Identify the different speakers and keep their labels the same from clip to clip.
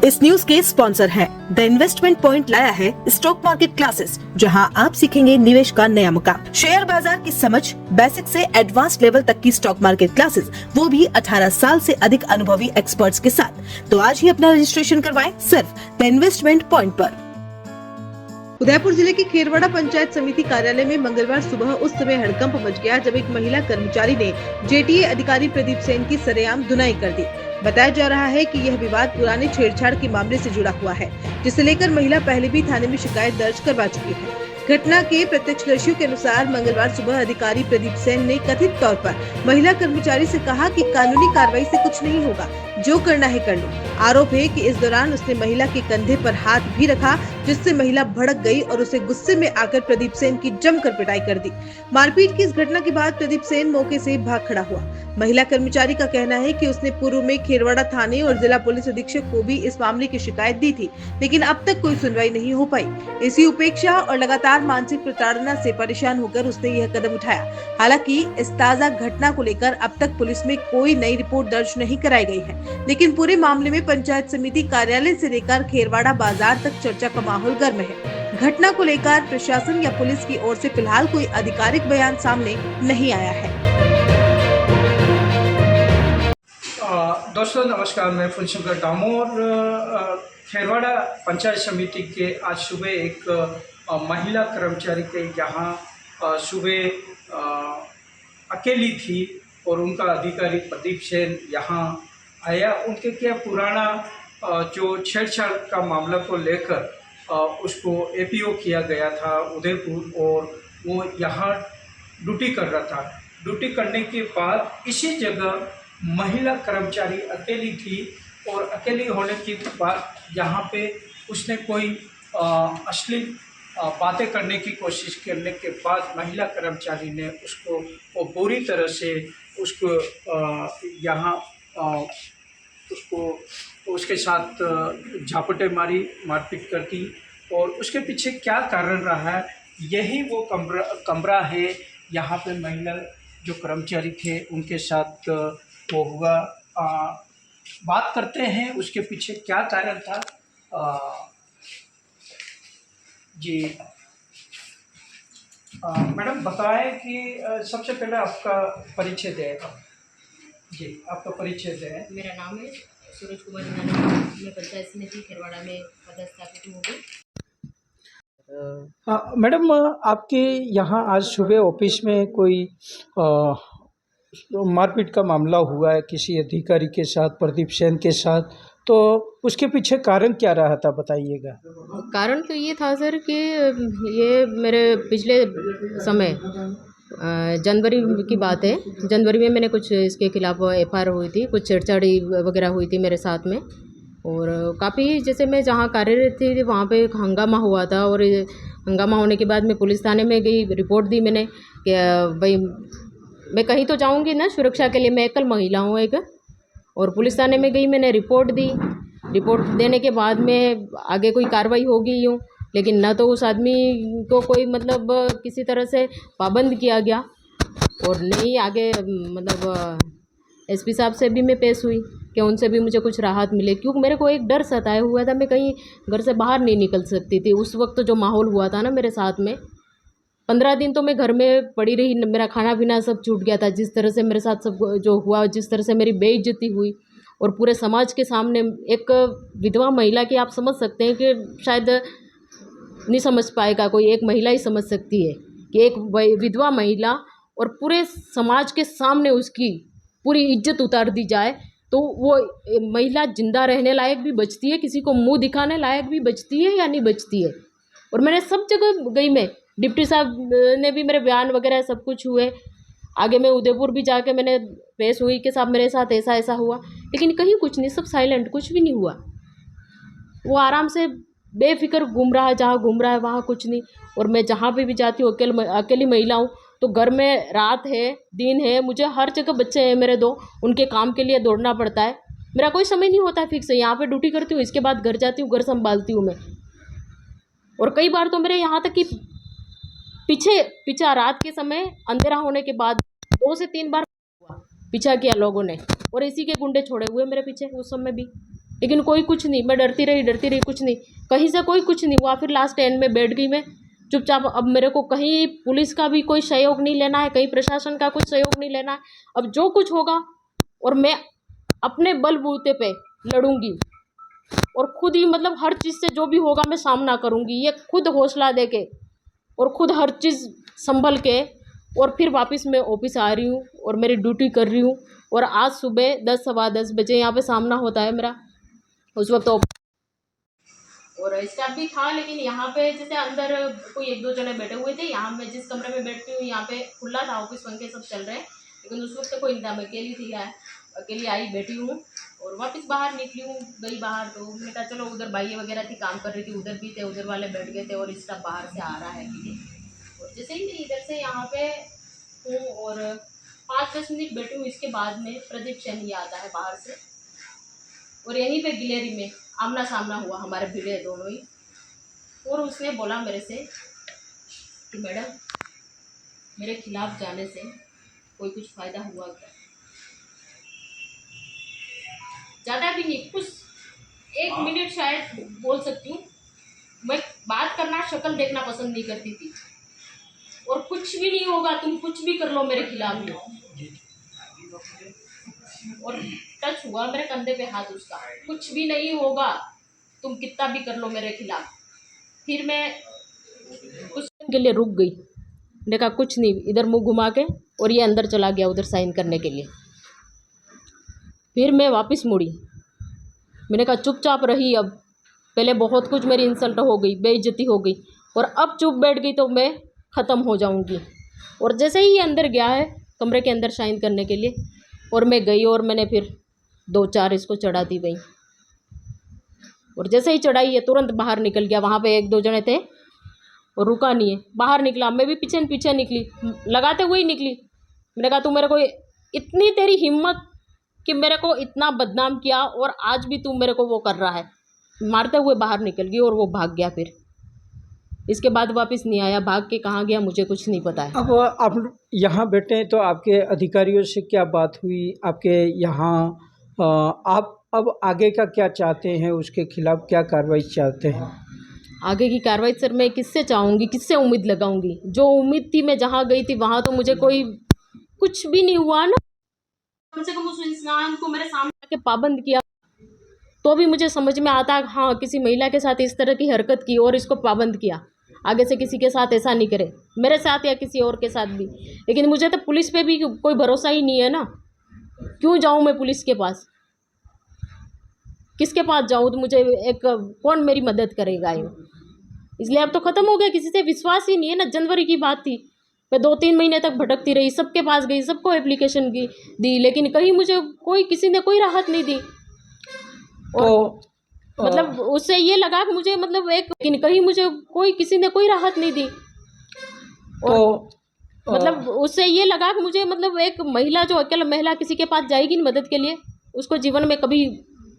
Speaker 1: इस न्यूज के स्पॉन्सर हैं द इन्वेस्टमेंट पॉइंट लाया है स्टॉक मार्केट क्लासेस, जहां आप सीखेंगे निवेश का नया मुकाम, शेयर बाजार की समझ, बेसिक से एडवांस लेवल तक की स्टॉक मार्केट क्लासेस, वो भी 18 साल से अधिक अनुभवी एक्सपर्ट्स के साथ। तो आज ही अपना रजिस्ट्रेशन करवाएं सिर्फ द इन्वेस्टमेंट पॉइंट पर।
Speaker 2: उदयपुर जिले की खेरवाड़ा पंचायत समिति कार्यालय में मंगलवार सुबह उस समय हड़कंप मच गया जब एक महिला कर्मचारी ने जेटीए अधिकारी प्रदीप सेन की सरेआम धुनाई कर दी। बताया जा रहा है कि यह विवाद पुराने छेड़छाड़ के मामले से जुड़ा हुआ है, जिसे लेकर महिला पहले भी थाने में शिकायत दर्ज करवा चुकी है। घटना के प्रत्यक्षदर्शियों के अनुसार मंगलवार सुबह अधिकारी प्रदीप सेन ने कथित तौर पर महिला कर्मचारी से कहा कि कानूनी कार्रवाई से कुछ नहीं होगा, जो करना है कर लो। आरोप है कि इस दौरान उसने महिला के कंधे पर हाथ भी रखा, जिससे महिला भड़क गई और उसे गुस्से में आकर प्रदीप सेन की जमकर पिटाई कर दी। मारपीट की इस घटना के बाद प्रदीप सेन मौके से भाग खड़ा हुआ। महिला कर्मचारी का कहना है कि उसने पूर्व में खेरवाड़ा थाने और जिला पुलिस अधीक्षक को भी इस मामले की शिकायत दी थी, लेकिन अब तक कोई सुनवाई नहीं हो पाई। इसी उपेक्षा और लगातार मानसिक प्रताड़ना से परेशान होकर उसने यह कदम उठाया। हालांकि इस ताजा घटना को लेकर अब तक पुलिस में कोई नई रिपोर्ट दर्ज नहीं कराई गई है, लेकिन पूरे मामले में पंचायत समिति कार्यालय से लेकर खेरवाड़ा बाजार तक चर्चा का माहौल गर्म है। घटना को लेकर प्रशासन या पुलिस की ओर से फिलहाल कोई आधिकारिक बयान सामने नहीं आया है।
Speaker 3: दोस्तों नमस्कार, मैं फुलशंकर डामोर खेरवाड़ा पंचायत समिति के आज सुबह एक महिला कर्मचारी के यहाँ सुबह अकेली थी और उनका अधिकारी प्रदीप सेन यहाँ आया। उनके क्या पुराना जो छेड़छाड़ का मामला को लेकर उसको एपीओ किया गया था उदयपुर, और वो यहाँ ड्यूटी कर रहा था। ड्यूटी करने के बाद इसी जगह महिला कर्मचारी अकेली थी और अकेली होने के बाद यहाँ पे उसने कोई अश्लील बातें करने की कोशिश करने के बाद महिला कर्मचारी ने उसको वो बुरी तरह से उसको यहाँ उसको उसके साथ झापटे मारी, मारपीट कर दी। और उसके पीछे क्या कारण रहा है, यही वो कमरा है यहाँ पे महिला जो कर्मचारी थे उनके साथ वो हुआ। बात करते हैं उसके पीछे क्या कारण था। जी मैडम बताएं कि सबसे पहले आपका परिचय दें। जी आपका परिचय दें।
Speaker 4: मेरा नाम है सूरज कुमार नानी, मैं पंचायत समिति खेरवाड़ा में पदस्थापित हूँ।
Speaker 3: मैडम आपके यहाँ आज सुबह ऑफिस में कोई मारपीट का मामला हुआ है किसी अधिकारी के साथ, प्रदीप सेन के साथ, तो उसके पीछे कारण क्या रहा था, बताइएगा।
Speaker 4: कारण तो ये था सर कि ये मेरे पिछले समय जनवरी की बात है। जनवरी में मैंने कुछ इसके खिलाफ एफआईआर हुई थी, कुछ छेड़छाड़ी वगैरह हुई थी मेरे साथ में, और काफ़ी जैसे मैं जहाँ कार्यरत थी वहाँ पे हंगामा हुआ था। और हंगामा होने के बाद मैं पुलिस थाने में गई, रिपोर्ट दी मैंने कि भाई मैं कहीं तो जाऊंगी ना सुरक्षा के लिए, मैं एकल महिला हूँ एक। और पुलिस थाने में गई, मैंने रिपोर्ट दी। रिपोर्ट देने के बाद में आगे कोई कार्रवाई होगी यूँ, लेकिन ना तो उस आदमी को कोई मतलब किसी तरह से पाबंद किया गया, और नहीं आगे मतलब एसपी साहब से भी मैं पेश हुई कि उनसे भी मुझे कुछ राहत मिले, क्योंकि मेरे को एक डर सताया हुआ था। मैं कहीं घर से बाहर नहीं निकल सकती थी उस वक्त। जो माहौल हुआ था ना मेरे साथ में, 15 दिन तो मैं घर में पड़ी रही, मेरा खाना पीना सब छूट गया था। जिस तरह से मेरे साथ सब जो हुआ, जिस तरह से मेरी बेइज्जती हुई, और पूरे समाज के सामने एक विधवा महिला की, आप समझ सकते हैं कि शायद नहीं समझ पाएगा कोई, एक महिला ही समझ सकती है कि एक विधवा महिला और पूरे समाज के सामने उसकी पूरी इज्जत उतार दी जाए, तो वो महिला जिंदा रहने लायक भी बचती है, किसी को मुंह दिखाने लायक भी बचती है या नहीं बचती है। और मैंने सब जगह गई, मैं डिप्टी साहब ने भी मेरे बयान वगैरह सब कुछ हुए। आगे मैं उदयपुर भी जाके मैंने पेश हुई कि साहब मेरे साथ ऐसा ऐसा हुआ, लेकिन कहीं कुछ नहीं, सब साइलेंट, कुछ भी नहीं हुआ। वो आराम से बेफिक्र घूम रहा है, जहाँ घूम रहा है वहाँ कुछ नहीं। और मैं जहाँ पे भी जाती हूँ अकेली महिला हूँ, तो घर में रात है दिन है, मुझे हर जगह बच्चे हैं मेरे 2, उनके काम के लिए दौड़ना पड़ता है। मेरा कोई समय नहीं होता है फिक्स है। यहाँ पे ड्यूटी करती हूँ, इसके बाद घर जाती हूँ, घर संभालती हूँ मैं। और कई बार तो मेरे यहाँ तक कि पीछे रात के समय अंधेरा होने के बाद 2 से 3 बार पीछा किया लोगों ने, और इसी के गुंडे छोड़े हुए मेरे पीछे उस समय भी। लेकिन कोई कुछ नहीं, मैं डरती रही कुछ नहीं, कहीं से कोई कुछ नहीं हुआ। फिर लास्ट एंड में बैठ गई मैं चुपचाप। अब मेरे को कहीं पुलिस का भी कोई सहयोग नहीं लेना है, कहीं प्रशासन का कुछ सहयोग नहीं लेना है। अब जो कुछ होगा और मैं अपने बलबूते पे लड़ूंगी और खुद ही मतलब हर चीज़ से जो भी होगा मैं सामना करूंगी, ये खुद हौसला दे के और खुद हर चीज़ संभल के। और फिर वापस मैं ऑफिस आ रही हूँ और मेरी ड्यूटी कर रही हूँ। और आज सुबह 10 सवा 10 बजे यहाँ पे सामना होता है मेरा। उस वक्त और स्टाफ भी था, लेकिन यहाँ पे जैसे अंदर कोई 1-2 जने बैठे हुए थे। यहाँ मैं जिस कमरे में बैठती हूँ यहाँ पे खुला था, ऑफिस पंखे सब चल रहे हैं, लेकिन उस वक्त कोई नहीं था। मैं अकेली थी, अकेली आई बैठी हूँ और वापस बाहर निकली हूँ, गई बाहर। तो मैंने कहा चलो, उधर भाई वगैरह थी, काम कर रही थी, उधर भी थे, उधर वाले बैठ गए थे और स्टाफ बाहर से आ रहा है कि। और जैसे ही मैं इधर से यहाँ पे हूँ और 5-10 मिनट बैठी हूँ, इसके बाद में प्रदीप सैनी आता है बाहर से और यहीं पे गिलेरी में आमना सामना हुआ, हमारे भिड़े दोनों ही। और उसने बोला मेरे से कि मैडम, मेरे खिलाफ जाने से कोई कुछ फ़ायदा हुआ क्या? ज़्यादा भी नहीं, कुछ 1 मिनट शायद बोल सकती हूँ। मैं बात करना, शक्ल देखना पसंद नहीं करती थी। और कुछ भी नहीं होगा, तुम कुछ भी कर लो मेरे खिलाफ में। और टच हुआ मेरे कंधे पे हाथ उसका, कुछ भी नहीं होगा, तुम कितना भी कर लो मेरे खिलाफ। फिर मैं कुछ टाइम के लिए रुक गई, मैंने कहा कुछ नहीं, इधर मुंह घुमा के, और ये अंदर चला गया उधर साइन करने के लिए। फिर मैं वापस मुड़ी, मैंने कहा चुपचाप रही। अब पहले बहुत कुछ मेरी इंसल्ट हो गई, बेइज्जती हो गई, और अब चुप बैठ गई तो मैं ख़त्म हो जाऊंगी। और जैसे ही ये अंदर गया है कमरे के अंदर साइन करने के लिए, और मैं गई और मैंने फिर 2-4 इसको चढ़ा दी गई। और जैसे ही चढ़ाई ये तुरंत बाहर निकल गया। वहाँ पे 1-2 जने थे और रुका नहीं है, बाहर निकला। मैं भी पीछे पीछे निकली, लगाते हुए ही निकली। मैंने कहा तू मेरे को, इतनी तेरी हिम्मत कि मेरे को इतना बदनाम किया और आज भी तू मेरे को वो कर रहा है। मारते हुए बाहर निकल गई और वो भाग गया। फिर इसके बाद वापस नहीं आया, भाग के कहाँ गया मुझे कुछ नहीं पता है।
Speaker 3: अब आप यहाँ बैठे हैं तो आपके अधिकारियों से क्या बात हुई आपके यहाँ? आप अब आगे का क्या चाहते हैं, उसके खिलाफ क्या कार्रवाई चाहते हैं?
Speaker 4: आगे की कार्रवाई सर मैं किससे चाहूँगी, किससे उम्मीद लगाऊंगी? जो उम्मीद थी, मैं जहाँ गई थी वहाँ तो मुझे कोई कुछ भी नहीं हुआ ना। कम से कम उस इंसान को मेरे सामने आके पाबंद किया तो भी मुझे समझ में आता है, हाँ किसी महिला के साथ इस तरह की हरकत की और इसको पाबंद किया। आगे से किसी के साथ ऐसा नहीं करे, मेरे साथ या किसी और के साथ भी। लेकिन मुझे तो पुलिस पे भी कोई भरोसा ही नहीं है ना। क्यों जाऊँ मैं पुलिस के पास? किसके पास जाऊँ? तो मुझे एक कौन मेरी मदद करेगा यूँ? इसलिए अब तो ख़त्म हो गया, किसी से विश्वास ही नहीं है ना। जनवरी की बात थी, मैं 2-3 महीने तक भटकती रही, सबके पास गई, सबको एप्लीकेशन की दी, लेकिन कहीं मुझे किसी ने कोई राहत नहीं दी। और मतलब उससे ये लगा कि मुझे मतलब लेकिन कहीं मुझे किसी ने कोई राहत नहीं दी। और मतलब उससे ये लगा कि मुझे मतलब एक महिला, जो अकेला महिला किसी के पास जाएगी मदद के लिए, उसको जीवन में कभी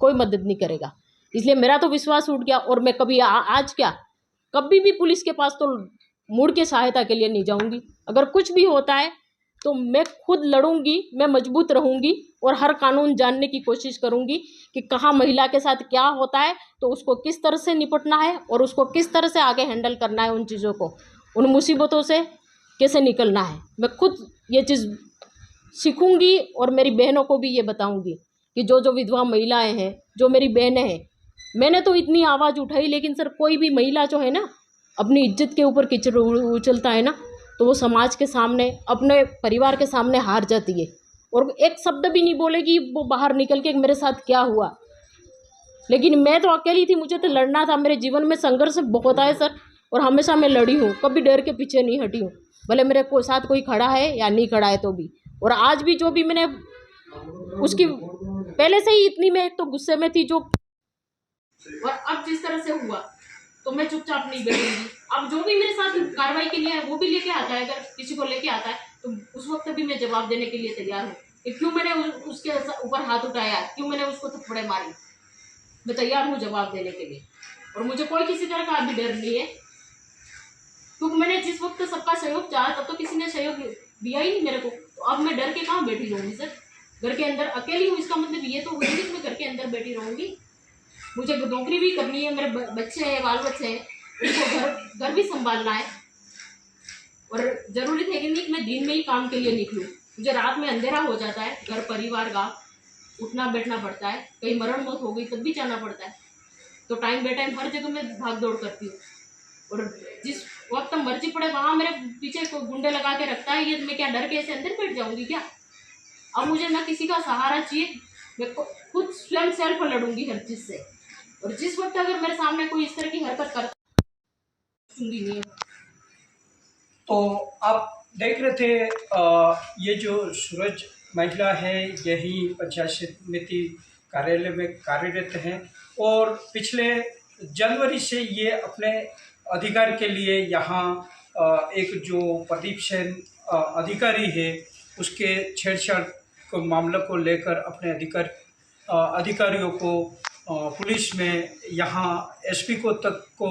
Speaker 4: कोई मदद नहीं करेगा। इसलिए मेरा तो विश्वास उठ गया और मैं कभी आज क्या, कभी भी पुलिस के पास तो मुड़ के सहायता के लिए नहीं जाऊंगी। अगर कुछ भी होता है तो मैं खुद लड़ूंगी, मैं मजबूत रहूंगी और हर कानून जानने की कोशिश करूंगी कि कहाँ महिला के साथ क्या होता है, तो उसको किस तरह से निपटना है और उसको किस तरह से आगे हैंडल करना है, उन चीज़ों को, उन मुसीबतों से कैसे निकलना है। मैं खुद ये चीज़ सीखूंगी और मेरी बहनों को भी ये बताऊंगी कि जो विधवा महिलाएं हैं, जो मेरी बहनें हैं, मैंने तो इतनी आवाज़ उठाई, लेकिन सर कोई भी महिला जो है ना अपनी इज्जत के ऊपर कीचड़ उछलता है ना, तो वो समाज के सामने, अपने परिवार के सामने हार जाती है और एक शब्द भी नहीं बोलेगी वो बाहर निकल के मेरे साथ क्या हुआ। लेकिन मैं तो अकेली थी, मुझे तो लड़ना था। मेरे जीवन में संघर्ष बहुत आए सर, और हमेशा मैं लड़ी हूँ, कभी डर के पीछे नहीं हटी हूँ, भले मेरे साथ कोई खड़ा है या नहीं खड़ा है तो भी। और आज भी जो भी मैंने उसकी पहले से ही इतनी, मैं एक तो गुस्से में थी जो, और अब जिस तरह से हुआ तो मैं चुपचाप नहीं बैठूंगी। अब जो भी मेरे साथ कार्रवाई के लिए है वो भी लेके आता है, अगर किसी को लेके आता है तो उस वक्त भी मैं जवाब देने के लिए तैयार हूँ कि क्यों मैंने उसके ऊपर हाथ उठाया, क्यों मैंने उसको थप्पड़े मारी। मैं तैयार हूँ जवाब देने के लिए और मुझे कोई किसी तरह का अभी डर नहीं है, क्योंकि मैंने जिस वक्त सबका सहयोग चाहा तब तो किसी ने सहयोग दिया ही नहीं मेरे को। तो अब मैं डर के कहाँ बैठी रहूँगी सर? घर के अंदर अकेली हूँ, इसका मतलब ये तो हुई नहीं कि मैं घर के अंदर बैठी रहूँगी। मुझे नौकरी भी करनी है, मेरे बच्चे हैं, बाल बच्चे हैं, उनको घर भी संभालना है। और ज़रूरी है कि नहीं कि मैं दिन में ही काम के लिए निकलूँ, मुझे रात में अंधेरा हो जाता है, घर परिवार का उठना बैठना पड़ता है, कहीं मरण मौत हो गई तब भी जाना पड़ता है। तो टाइम बे टाइम हर जगह मैं भाग दौड़ करती हूँ, और जिस वक्त मर्जी पड़े वहाँ मेरे पीछे को गुंडे लगा के रखता है। ये मैं क्या डर के ऐसे अंदर बैठ जाऊँगी क्या? अब मुझे ना किसी का सहारा चाहिए, मैं खुद स्वयं सेल्फ लड़ूंगी हर चीज़ से। और जिस वक्त अगर मेरे सामने कोई इस तरह की हरकत करता सुनूंगी नहीं।
Speaker 3: तो आप देख रहे थे ये जो सूरज महिला है, यही पंचायत समिति कार्यालय में कार्यरत हैं और पिछले जनवरी से ये अपने अधिकार के लिए यहाँ एक जो प्रदीप सेन अधिकारी है उसके छेड़छाड़ को मामले को लेकर अपने अधिकारियों को पुलिस में यहाँ एसपी को तक को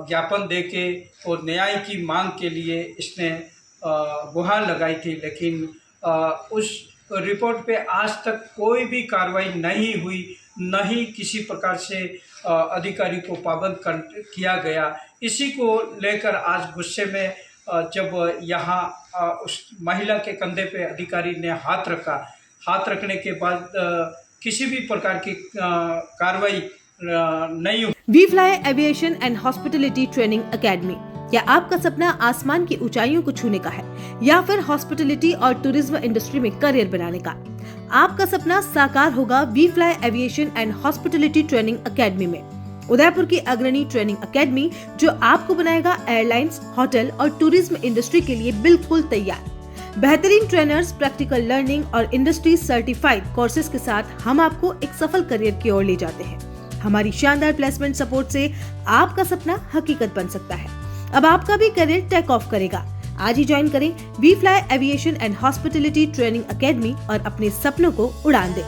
Speaker 3: ज्ञापन देके और न्याय की मांग के लिए इसने गुहार लगाई थी, लेकिन उस रिपोर्ट पे आज तक कोई भी कार्रवाई नहीं हुई, न ही किसी प्रकार से अधिकारी को पाबंद किया गया। इसी को लेकर आज गुस्से में जब यहाँ उस महिला के कंधे पे अधिकारी ने हाथ रखने के बाद किसी भी प्रकार की कार्रवाई नहीं हुई।
Speaker 1: We Fly Aviation and Hospitality Training Academy. क्या आपका सपना आसमान की ऊंचाइयों को छूने का है या फिर हॉस्पिटलिटी और टूरिज्म इंडस्ट्री में करियर बनाने का? आपका सपना साकार होगा We Fly Aviation and Hospitality Training Academy में। उदयपुर की अग्रणी ट्रेनिंग एकेडमी जो आपको बनाएगा एयरलाइंस, होटल और टूरिज्म इंडस्ट्री के लिए बिल्कुल तैयार। बेहतरीन ट्रेनर्स, प्रैक्टिकल लर्निंग और इंडस्ट्री सर्टिफाइड कोर्सेज के साथ हम आपको एक सफल करियर की ओर ले जाते हैं। हमारी शानदार प्लेसमेंट सपोर्ट से आपका सपना हकीकत बन सकता है। अब आपका भी करियर टेक ऑफ करेगा। आज ही ज्वाइन करें We Fly Aviation and Hospitality Training Academy और अपने सपनों को उड़ान दें।